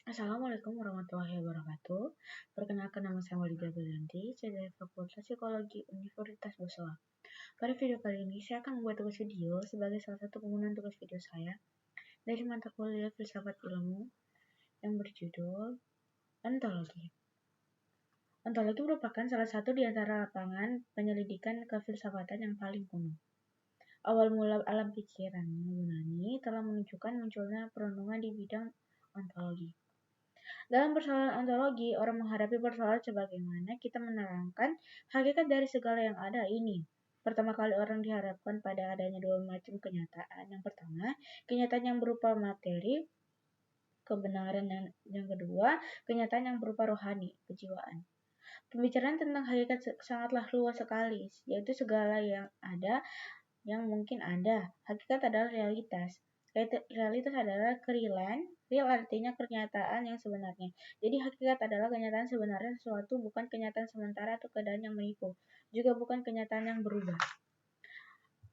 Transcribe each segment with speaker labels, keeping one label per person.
Speaker 1: Assalamualaikum warahmatullahi wabarakatuh. Perkenalkan, nama saya Walida Belanti, saya dari Fakultas Psikologi Universitas Bosowa. Pada video kali ini, saya akan membuat tugas video sebagai salah satu penggunaan tugas video saya dari mata kuliah Filsafat Ilmu yang berjudul Ontologi. Ontologi merupakan salah satu di antara lapangan penyelidikan kefilsafatan yang paling kuno. Awal mula alam pikiran Yunani telah menunjukkan munculnya perenungan di bidang ontologi. Dalam persoalan ontologi, orang menghadapi persoalan sebagaimana kita menerangkan hakikat dari segala yang ada ini. Pertama kali orang dihadapkan pada adanya dua macam kenyataan. Yang pertama, kenyataan yang berupa materi, kebenaran, dan yang kedua, kenyataan yang berupa rohani, kejiwaan. Pembicaraan tentang hakikat sangatlah luas sekali, yaitu segala yang ada, yang mungkin ada. Hakikat adalah realitas. Realitas adalah kerealan. Real artinya kenyataan yang sebenarnya. Jadi hakikat adalah kenyataan sebenarnya sesuatu, bukan kenyataan sementara atau keadaan yang menipu. Juga bukan kenyataan yang berubah.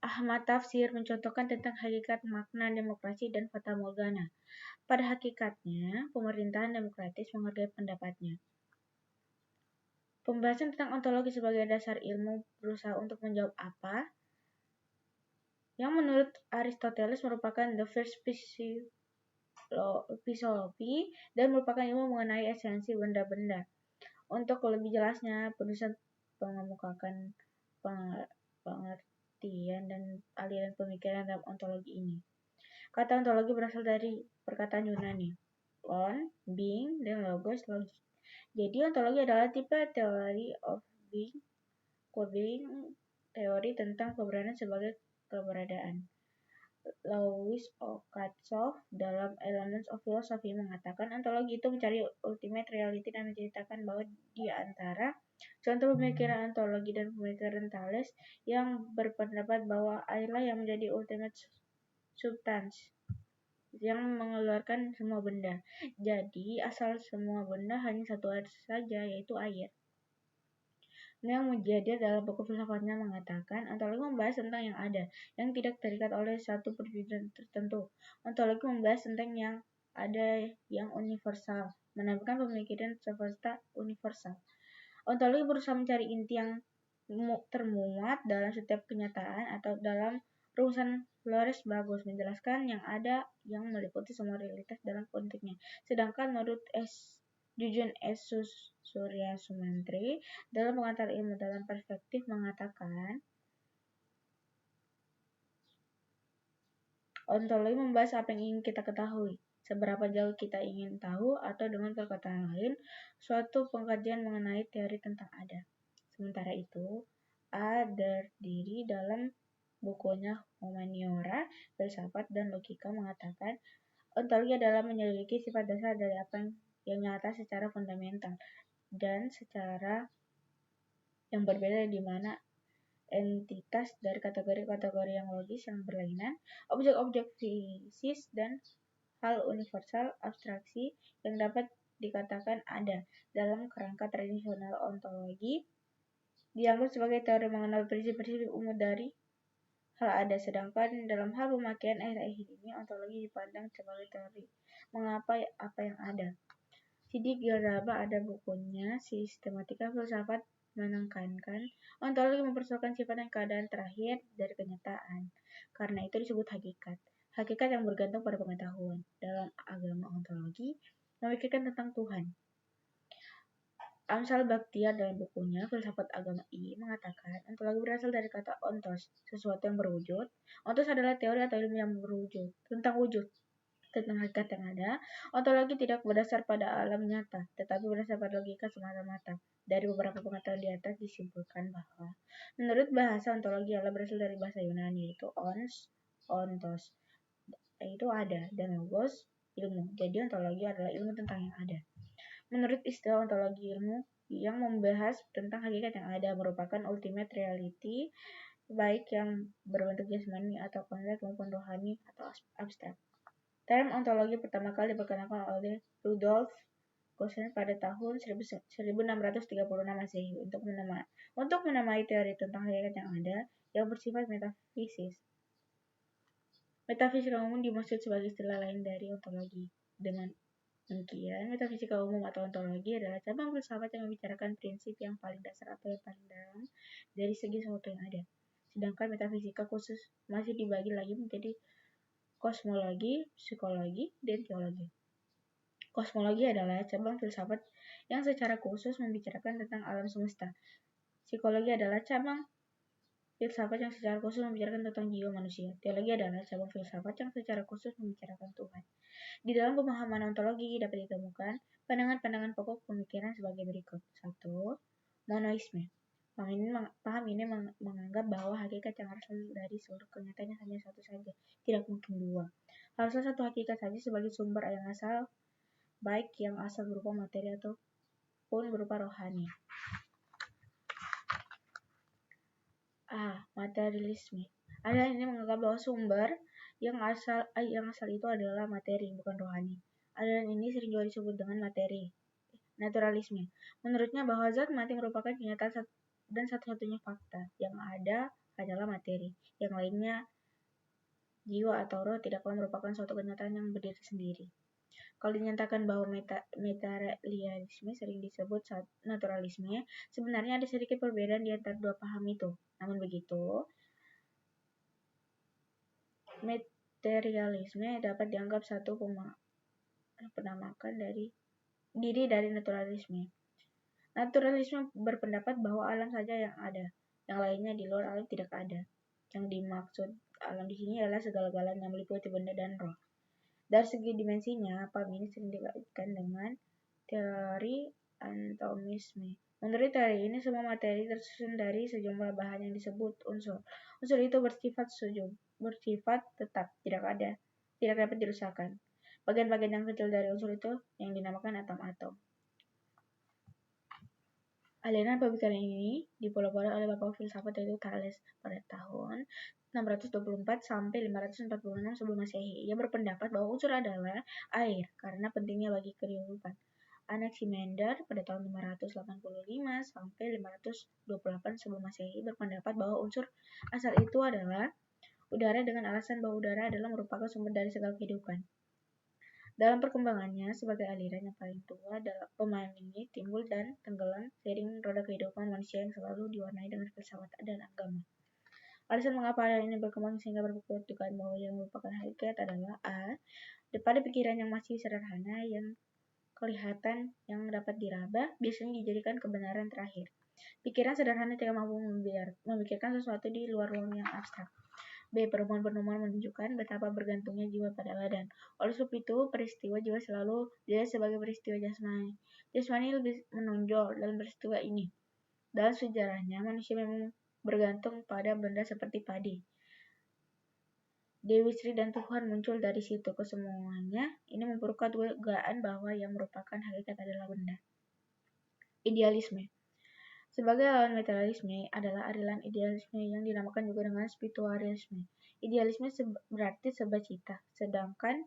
Speaker 1: Ahmad Tafsir mencontohkan tentang hakikat makna demokrasi dan fata morgana. Pada hakikatnya, pemerintahan demokratis menghargai pendapatnya. Pembahasan tentang ontologi sebagai dasar ilmu berusaha untuk menjawab apa yang menurut Aristoteles merupakan the first philosophy dan merupakan ilmu mengenai esensi benda-benda. Untuk lebih jelasnya, penulisan mengemukakan pengertian dan aliran pemikiran dalam ontologi ini. Kata ontologi berasal dari perkataan Yunani, on, being, dan logos, logik. Jadi ontologi adalah tipe teori of being, teori tentang keberadaan sebagai keberadaan. Louis Okhotov dalam Elements of Philosophy mengatakan ontologi itu mencari ultimate reality dan menceritakan bahwa di antara contoh pemikiran ontologi dan pemikiran Thales yang berpendapat bahwa airlah yang menjadi ultimate substance yang mengeluarkan semua benda. Jadi asal semua benda hanya satu air saja, yaitu air. Yang Mujadid dalam buku filsafatnya mengatakan, ontologi membahas tentang yang ada, yang tidak terikat oleh satu perjudian tertentu. Ontologi membahas tentang yang ada yang universal, menampilkan pemikiran semesta universal. Ontologi berusaha mencari inti yang termuat dalam setiap kenyataan atau dalam rumusan Flores bagus menjelaskan yang ada yang meliputi semua realitas dalam konteksnya. Sedangkan menurut Jujun S. Surya Sumantri dalam pengantar ilmu dalam perspektif mengatakan ontologi membahas apa yang ingin kita ketahui, seberapa jauh kita ingin tahu, atau dengan perkataan lain, suatu pengkajian mengenai teori tentang ada. Sementara itu, A. Derdiri dalam bukunya Humaniora, Filsafat dan Logika mengatakan ontologi adalah menyelidiki sifat dasar dari apa yang nyata secara fundamental dan secara yang berbeda, di mana entitas dari kategori-kategori yang logis yang berlainan, objek-objek fisis dan hal universal abstraksi yang dapat dikatakan ada. Dalam kerangka tradisional ontologi dianggap sebagai teori mengenal prinsip-prinsip umum dari hal ada, sedangkan dalam hal pemakaian akhir-akhir ini ontologi dipandang sebagai teori mengapa apa yang ada. Siddiq Ghazali ada bukunya Sistematika Filsafat menekankan ontologi mempersoalkan sifat dan keadaan terakhir dari kenyataan. Karena itu disebut hakikat. Hakikat yang bergantung pada pengetahuan. Dalam agama ontologi memikirkan tentang Tuhan. Amsal Bakhtiar dalam bukunya Filsafat Agama I mengatakan ontologi berasal dari kata ontos, sesuatu yang berwujud. Ontos adalah teori atau ilmu yang berwujud, tentang wujud. Tentang hakikat yang ada, ontologi tidak berdasar pada alam nyata, tetapi berdasar pada logika semata-mata. Dari beberapa pengetahuan di atas disimpulkan bahwa menurut bahasa ontologi adalah berasal dari bahasa Yunani, yaitu ontos, yaitu ada, dan logos, ilmu. Jadi ontologi adalah ilmu tentang yang ada. Menurut istilah ontologi, ilmu yang membahas tentang hakikat yang ada merupakan ultimate reality, baik yang berbentuk jasmani atau konkret maupun rohani atau abstrak. Term ontologi pertama kali diperkenalkan oleh Rudolf Goosen pada tahun 1636 Masehi untuk menamai teori tentang hakikat yang ada yang bersifat metafisis. Metafisika umum dimaksud sebagai istilah lain dari ontologi. Dengan Demikian, metafisika umum atau ontologi adalah cabang filsafat yang membicarakan prinsip yang paling dasar atau yang paling dalam dari segi sesuatu yang ada. Sedangkan metafisika khusus masih dibagi lagi menjadi kosmologi, psikologi, dan teologi. Kosmologi adalah cabang filsafat yang secara khusus membicarakan tentang alam semesta. Psikologi adalah cabang filsafat yang secara khusus membicarakan tentang jiwa manusia. Teologi adalah cabang filsafat yang secara khusus membicarakan Tuhan. Di dalam pemahaman ontologi dapat ditemukan pandangan-pandangan pokok pemikiran sebagai berikut. 1. Monoisme. Paham ini menganggap bahwa hakikat yang asal dari seluruh kenyataannya hanya satu saja, tidak mungkin dua. Haruslah satu hakikat saja sebagai sumber yang asal, baik yang asal berupa materi ataupun berupa rohani. A. Materialisme. Aliran ini menganggap bahwa sumber yang asal itu adalah materi, bukan rohani. Aliran ini sering juga disebut dengan materi. Naturalisme. Menurutnya bahwa zat mati merupakan kenyataan dan satu-satunya fakta. Yang ada adalah materi. Yang lainnya, jiwa atau roh, tidaklah merupakan suatu kenyataan yang berdiri sendiri. Kalau dinyatakan bahwa materialisme sering disebut naturalisme, sebenarnya ada sedikit perbedaan di antara dua paham itu. Namun begitu, materialisme dapat dianggap satu penamakan diri dari naturalisme. Naturalisme berpendapat bahwa alam saja yang ada, yang lainnya di luar alam tidak ada. Yang dimaksud alam di sini adalah segala-galanya yang meliputi benda dan roh. Dari segi dimensinya, paham ini sering dikaitkan dengan teori atomisme. Menurut teori ini, semua materi tersusun dari sejumlah bahan yang disebut unsur. Unsur itu bersifat tetap, tidak dapat dirusakkan. Bagian-bagian yang kecil dari unsur itu yang dinamakan atom-atom. Aliran pemikiran ini dipelopori oleh bapak filsafat yaitu Thales pada tahun 624 sampai 546 sebelum Masehi. Ia berpendapat bahwa unsur adalah air karena pentingnya bagi kehidupan. Anaximander pada tahun 585 sampai 528 sebelum Masehi berpendapat bahwa unsur asal itu adalah udara dengan alasan bahwa udara adalah merupakan sumber dari segala kehidupan. Dalam perkembangannya sebagai aliran yang paling tua, pemahaman ini timbul dan tenggelam seiring roda kehidupan manusia yang selalu diwarnai dengan filsafat dan agama. Alasan mengapa aliran ini berkembang sehingga berkuat dugaan bahwa yang merupakan hakikat adalah A. Pada pikiran yang masih sederhana yang kelihatan yang dapat diraba biasanya dijadikan kebenaran terakhir. Pikiran sederhana tidak mampu memikirkan sesuatu di luar ruang yang abstrak. B. Penemuan-penemuan menunjukkan betapa bergantungnya jiwa pada badan. Oleh sebab itu, peristiwa jiwa selalu dilihat sebagai peristiwa jasmani. Jasmani lebih menonjol dalam peristiwa ini. Dalam sejarahnya, manusia memang bergantung pada benda seperti padi. Dewi Sri dan Tuhan muncul dari situ. Kesemuanya ini memperkuat dugaan bahwa yang merupakan hakikat adalah benda. Idealisme. Sebagai lawan materialisme adalah aliran idealisme yang dinamakan juga dengan spiritualisme. Idealisme berarti sebuah cita, sedangkan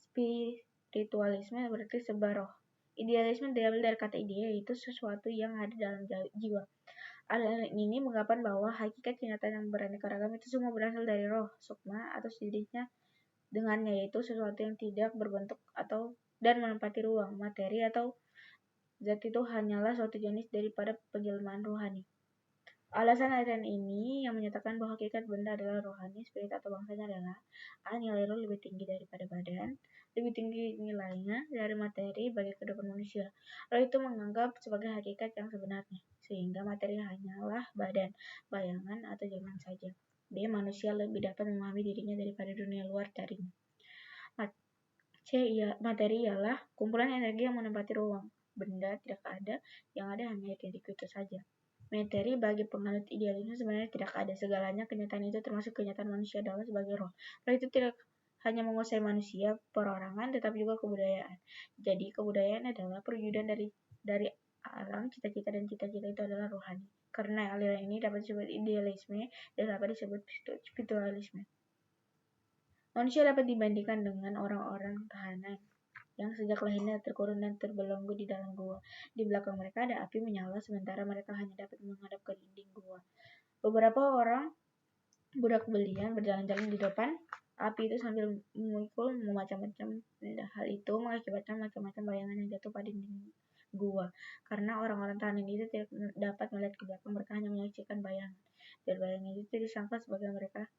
Speaker 1: spiritualisme berarti sebuah roh. Idealisme diambil dari kata ide, yaitu sesuatu yang ada dalam jiwa. Aliran ini mengatakan bahwa hakikat kenyataan yang beraneka ragam itu semua berasal dari roh, sukma, atau sejenisnya dengannya, yaitu sesuatu yang tidak berbentuk dan menempati ruang, materi atau zat itu hanyalah suatu jenis daripada penjelmaan rohani. Alasan aliran ini yang menyatakan bahwa hakikat benda adalah rohani, spirit atau bangsanya adalah A. Nilai roh lebih tinggi daripada badan, lebih tinggi nilainya dari materi bagi kehidupan manusia. Roh itu menganggap sebagai hakikat yang sebenarnya, sehingga materi hanyalah badan, bayangan, atau zaman saja. B. Manusia lebih dapat memahami dirinya daripada dunia luar darinya. C. Materi ialah kumpulan energi yang menempati ruang. Benda tidak ada, yang ada hanya diriku itu saja. Materi bagi penganut idealisme sebenarnya tidak ada. Segalanya kenyataan itu termasuk kenyataan manusia adalah sebagai roh. Roh itu tidak hanya menguasai manusia, perorangan, tetapi juga kebudayaan. Jadi kebudayaan adalah perwujudan dari alam, cita-cita dan cita-cita itu adalah rohani. Karena aliran ini dapat disebut idealisme dan dapat disebut spiritualisme. Manusia dapat dibandingkan dengan orang-orang tahanan yang sejak lahirnya terkurung dan terbelenggu di dalam gua. Di belakang mereka ada api menyala, sementara mereka hanya dapat menghadap ke dinding gua. Beberapa orang budak belian berjalan-jalan di depan api itu sambil memukul macam-macam benda. Hal itu mengakibatkan macam-macam bayangan yang jatuh pada dinding gua. Karena orang-orang tahanan itu tidak dapat melihat ke belakang, mereka hanya menyaksikan bayangan. Dan bayangan itu disangka sebagai mereka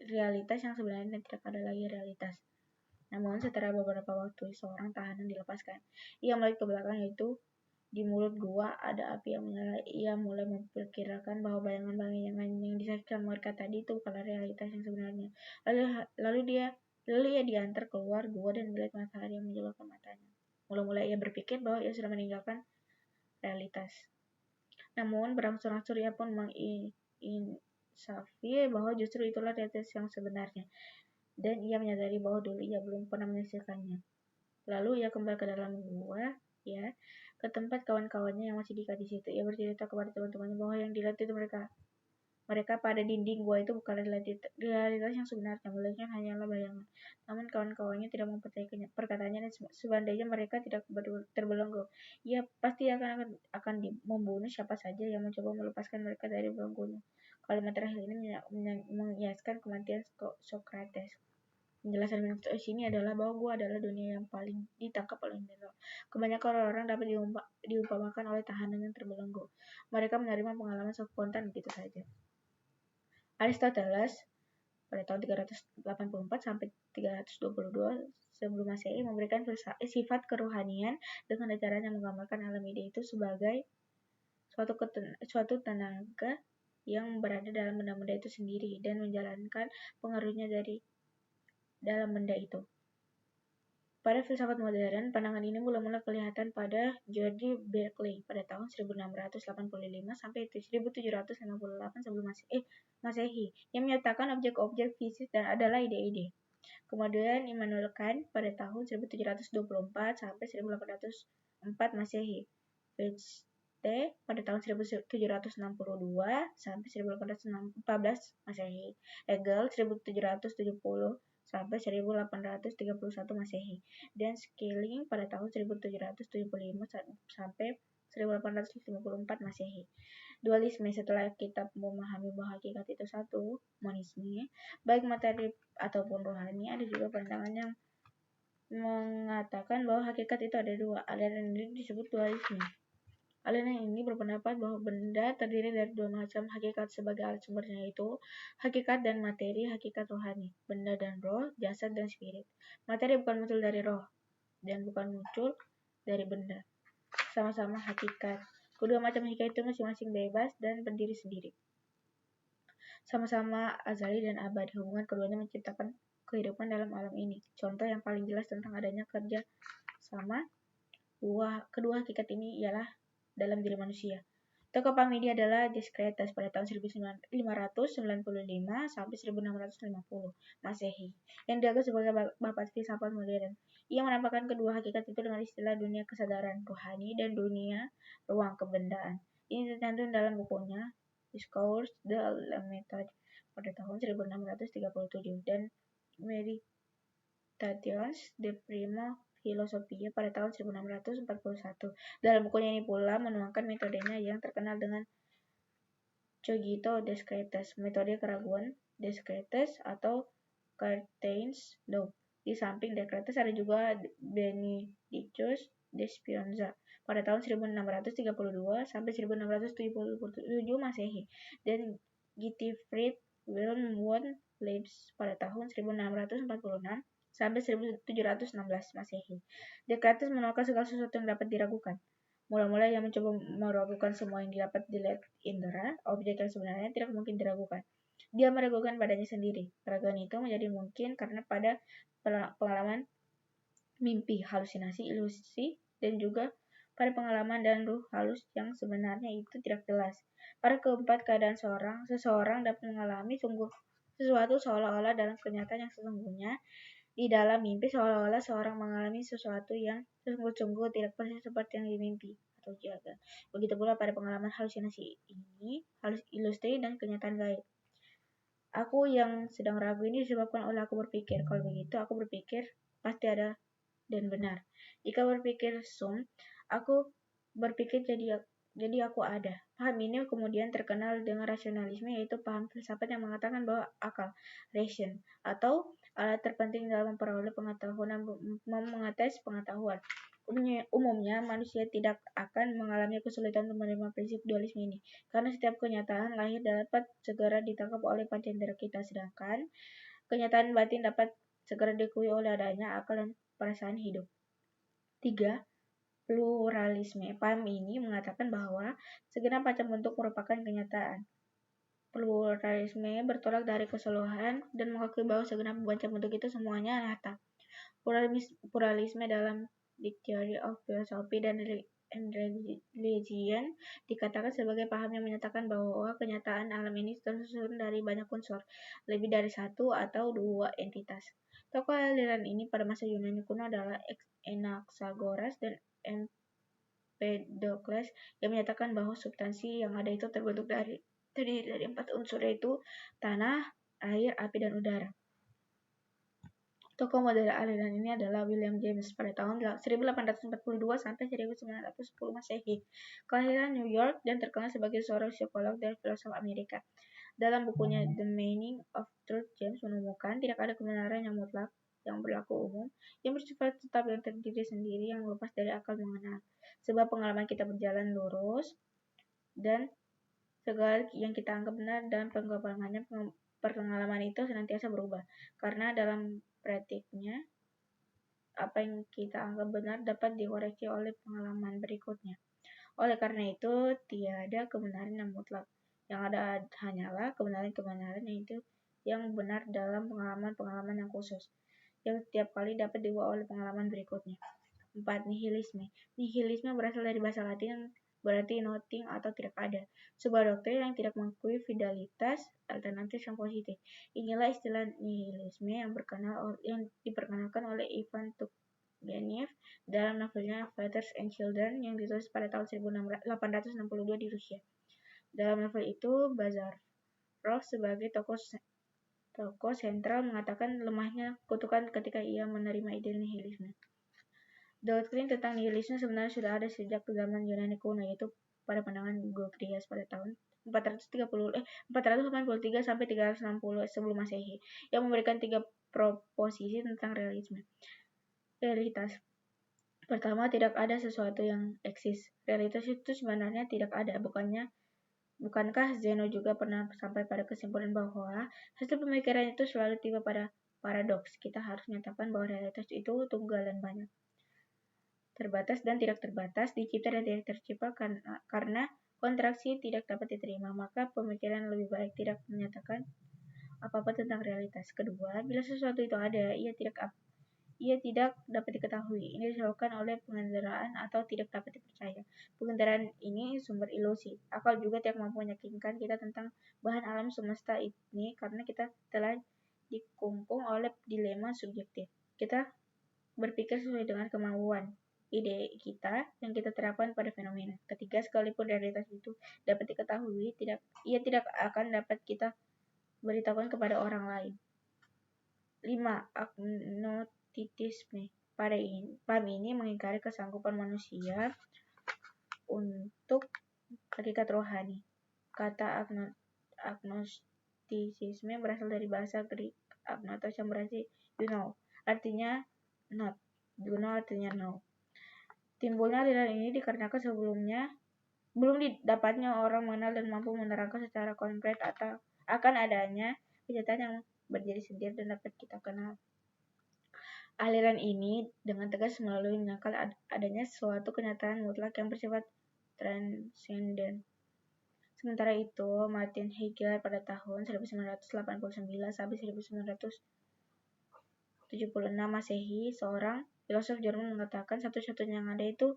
Speaker 1: realitas yang sebenarnya tidak ada lagi realitas. Namun setelah beberapa waktu, seorang tahanan dilepaskan. Ia melihat ke belakang, yaitu di mulut gua ada api yang menyala. Ia mulai memperkirakan bahwa bayangan-bayangan yang disaksikan mereka tadi itu bukanlah realitas yang sebenarnya. Lalu ia diantar keluar gua dan melihat matahari yang menjolokkan matanya. Mula-mula ia berpikir bahwa ia sudah meninggalkan realitas. Namun berangsur-angsur ia pun menginsafi bahwa justru itulah realitas yang sebenarnya. Dan ia menyadari bahwa dulu ia belum pernah menyaksikannya. Lalu ia kembali ke dalam gua, ke tempat kawan-kawannya yang masih diikat di situ. Ia bercerita kepada teman-temannya bahwa yang dilihat itu mereka pada dinding gua itu bukanlah realitas yang sebenarnya, melainkan hanyalah bayangan. Namun kawan-kawannya tidak mempercayai perkataannya dan seandainya mereka tidak terbelenggu, ia pasti akan membunuh siapa saja yang mencoba melepaskan mereka dari belenggunya. Kalimat terakhir ini mengiaskan kematian Socrates. Penjelasan mitos ini adalah bahwa gua adalah dunia yang paling ditangkap oleh Nero. Kebanyakan orang dapat diumpamakan oleh tahanan yang terbelenggu. Mereka menerima pengalaman spontan begitu saja. Aristoteles pada tahun 384 sampai 322 sebelum Masehi memberikan sifat kerohanian dengan ajaran yang menggambarkan alam ide itu sebagai suatu tenaga yang berada dalam benda-benda itu sendiri dan menjalankan pengaruhnya dari dalam benda itu. Pada filsafat modern, pandangan ini mula-mula kelihatan pada George Berkeley pada tahun 1685 sampai 1758 sebelum Masehi, yang menyatakan objek-objek fisik dan adalah ide-ide. Kemudian Immanuel Kant pada tahun 1724 sampai 1804 Masehi. Fichte pada tahun 1762 sampai 1814 Masehi. Hegel 1770 sampai 1831 Masehi, dan Schelling pada tahun 1775 sampai 1854 Masehi. Dualisme setelah kita memahami bahwa hakikat itu satu, monisme, baik materi ataupun rohani. Ada juga pandangan yang mengatakan bahwa hakikat itu ada dua. Aliran ini disebut dualisme. Aliran ini berpendapat bahwa benda terdiri dari dua macam hakikat sebagai alat sumbernya, yaitu hakikat dan materi, hakikat rohani, benda dan roh, jasad dan spirit. Materi bukan muncul dari roh dan bukan muncul dari benda. Sama-sama hakikat. Kedua macam hakikat itu masing-masing bebas dan berdiri sendiri. Sama-sama azali dan abadi. Hubungan keduanya menciptakan kehidupan dalam alam ini. Contoh yang paling jelas tentang adanya kerja sama kedua hakikat ini ialah dalam diri manusia. Tokoh Parmenides adalah Descartes pada tahun 1595 sampai 1650 Masehi, yang dianggap sebagai bapak filsafat modern. Ia menampakkan kedua hakikat itu dengan istilah dunia kesadaran rohani dan dunia ruang kebendaan. Ini tercantum dalam bukunya Discours de la Méthode pada tahun 1637 dan Meditations de Prima Filosofia pada tahun 1641. Dalam bukunya ini pula menuangkan metodenya yang terkenal dengan Cogito Descartes, metode keraguan Descartes atau Cartesian Law. Di samping Descartes ada juga Benedictus de Spinoza pada tahun 1632 sampai 1677 Masehi, dan Gottfried Wilhelm von Leibniz pada tahun 1646 sampai 1716 Masehi. Descartes menolak segala sesuatu yang dapat diragukan. Mula-mula ia mencoba meragukan semua yang dapat dilihat indera, objek yang sebenarnya tidak mungkin diragukan. Dia meragukan padanya sendiri. Keraguan itu menjadi mungkin karena pada pengalaman mimpi, halusinasi, ilusi, dan juga pada pengalaman dan ruh halus yang sebenarnya itu tidak jelas. Pada keempat keadaan seseorang dapat mengalami sesuatu seolah-olah dalam kenyataan yang sesungguhnya. Di dalam mimpi seolah-olah seorang mengalami sesuatu yang sungguh-sungguh tidak persis seperti yang dimimpi atau jaga. Begitu pula pada pengalaman halusinasi ini, ilusi dan kenyataan gaib. Aku yang sedang ragu ini disebabkan oleh aku berpikir. Kalau begitu, aku berpikir pasti ada dan benar. Jika berpikir sum, aku berpikir jadi jadi aku ada. Paham ini kemudian terkenal dengan rasionalisme, yaitu paham filsafat yang mengatakan bahwa akal, reason, atau alat terpenting dalam memperoleh pengetahuan dan mengetes pengetahuan. Umumnya, manusia tidak akan mengalami kesulitan untuk menerima prinsip dualisme ini, karena setiap kenyataan lahir dapat segera ditangkap oleh panca-indera kita, sedangkan kenyataan batin dapat segera diakui oleh adanya akal dan perasaan hidup. 3. Pluralisme. Paham ini mengatakan bahwa segenap macam bentuk merupakan kenyataan. Pluralisme bertolak dari keseluruhan dan mengakui bahwa segenap macam bentuk itu semuanya nyata. Pluralisme dalam Dictionary of Philosophy and Religion dikatakan sebagai paham yang menyatakan bahwa kenyataan alam ini tersusun dari banyak unsur, lebih dari satu atau dua entitas. Tokoh aliran ini pada masa Yunani kuno adalah Anaxagoras dan Empedocles, yang menyatakan bahwa substansi yang ada itu terbentuk terdiri dari 4 unsur, yaitu tanah, air, api, dan udara. Tokoh modern aliran ini adalah William James pada tahun 1842 sampai 1910 Masehi. Kelahiran New York dan terkenal sebagai seorang psikolog dan filosof Amerika. Dalam bukunya The Meaning of Truth, James menemukan tidak ada kebenaran yang mutlak, yang berlaku umum, yang bersifat tetap dan terdiri sendiri, yang lepas dari akal mengenal. Sebab pengalaman kita berjalan lurus dan segala yang kita anggap benar dan pengalaman itu senantiasa berubah. Karena dalam praktiknya, apa yang kita anggap benar dapat dikoreksi oleh pengalaman berikutnya. Oleh karena itu, tiada kebenaran yang mutlak. Yang ada hanyalah kebenaran-kebenaran yang benar dalam pengalaman-pengalaman yang khusus, yang setiap kali dapat diubah oleh pengalaman berikutnya. 4. Nihilisme. Nihilisme berasal dari bahasa Latin yang berarti nothing atau tidak ada. Sebuah doktrin yang tidak mengakui fidelitas alternatif yang positif. Inilah istilah nihilisme yang diperkenalkan oleh Ivan Turgenev dalam novelnya Fathers and Children yang ditulis pada tahun 1862 di Rusia. Dalam novel itu, Bazarov sebagai tokoh sentral mengatakan lemahnya kutukan ketika ia menerima ide nihilisme. Doktrin tentang nihilisme sebenarnya sudah ada sejak zaman Yunani kuno, yaitu pada pandangan Gogrias pada tahun 483 sampai 360 sebelum Masehi, yang memberikan 3 proposisi tentang realitas. Pertama, tidak ada sesuatu yang eksis. Realitas itu sebenarnya tidak ada. Bukankah Zeno juga pernah sampai pada kesimpulan bahwa hasil pemikiran itu selalu tiba pada paradoks? Kita harus menyatakan bahwa realitas itu tunggal dan banyak, terbatas dan tidak terbatas, dicipta dan tidak tercipta, karena kontraksi tidak dapat diterima, maka pemikiran lebih baik tidak menyatakan apa-apa tentang realitas. Kedua, bila sesuatu itu ada, ia tidak dapat diketahui. Ini disebabkan oleh pengendaraan atau tidak dapat dipercaya. Pengendaraan ini sumber ilusi. Akal juga tidak mampu meyakinkan kita tentang bahan alam semesta ini karena kita telah dikungkung oleh dilema subjektif. Kita berpikir sesuai dengan kemauan ide kita yang kita terapkan pada fenomena. Ketiga, sekalipun realitas itu dapat diketahui, ia tidak akan dapat kita beritahukan kepada orang lain. 5. Agnosticisme. Paham ini mengingkari kesanggupan manusia untuk hakikat rohani. Kata agnostisisme berasal dari bahasa Greek agnotos yang berarti you know, artinya not. You know artinya no. Timbulnya aliran ini dikarenakan sebelumnya belum didapatnya orang mengenal dan mampu menerangkan secara konkret akan adanya kenyataan yang berdiri sendiri dan dapat kita kenal. Aliran ini dengan tegas melalui menyangkal adanya suatu kenyataan mutlak yang bersifat transenden. Sementara itu, Martin Heidegger pada tahun 1989 sampai 1976 Masehi, seorang filosof Jerman mengatakan satu-satunya yang ada itu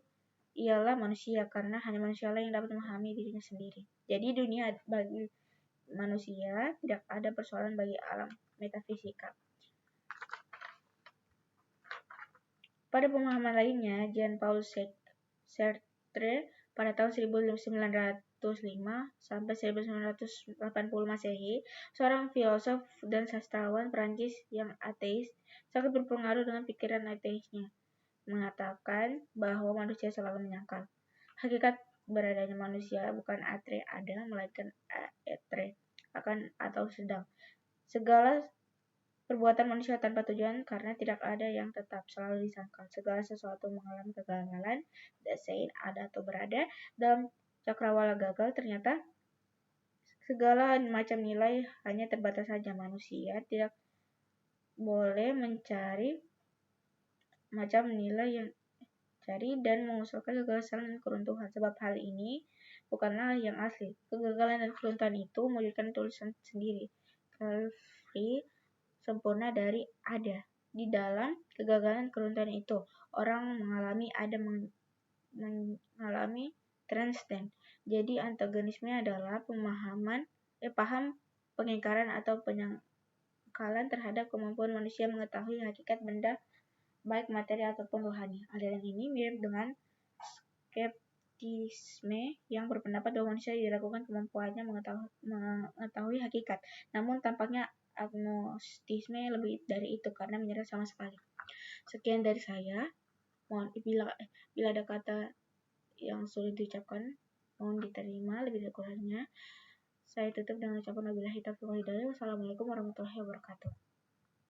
Speaker 1: ialah manusia, karena hanya manusialah yang dapat memahami dirinya sendiri. Jadi dunia bagi manusia tidak ada persoalan bagi alam metafisika. Pada pemahaman lainnya, Jean-Paul Sartre pada tahun 1905 sampai 1980 Masehi, seorang filosof dan sastrawan Prancis yang ateis, sangat berpengaruh dengan pikiran ateisnya, mengatakan bahwa manusia selalu menyangkal. Hakikat beradanya manusia bukan atre ada, melainkan etre akan atau sedang. Segala perbuatan manusia tanpa tujuan karena tidak ada yang tetap, selalu disangkal. Segala sesuatu mengalami kegagalan, desain ada atau berada dalam cakrawala gagal. Ternyata segala macam nilai hanya terbatas saja. Manusia tidak boleh mencari macam nilai yang cari dan mengusulkan kegagalan dan keruntuhan, sebab hal ini bukanlah yang asli. Kegagalan dan keruntuhan itu mewujudkan tulisan sendiri. Free sempurna dari ada. Di dalam kegagalan keruntuhan itu, orang mengalami ada mengalami transcend. Jadi antagonisme adalah paham pengingkaran atau penyangkalan terhadap kemampuan manusia mengetahui hakikat benda baik materi ataupun rohani. Aliran ini mirip dengan skeptisme yang berpendapat bahwa manusia diragukan kemampuannya mengetahui hakikat. Namun tampaknya agnostisme lebih dari itu karena menyerah sama sekali. Sekian dari saya. Mohon bila ada kata yang sulit diucapkan, mohon diterima lebih kurangnya. Saya tutup dengan ucapan wabillahi taufiq wal hidayah. Wassalamualaikum warahmatullahi wabarakatuh.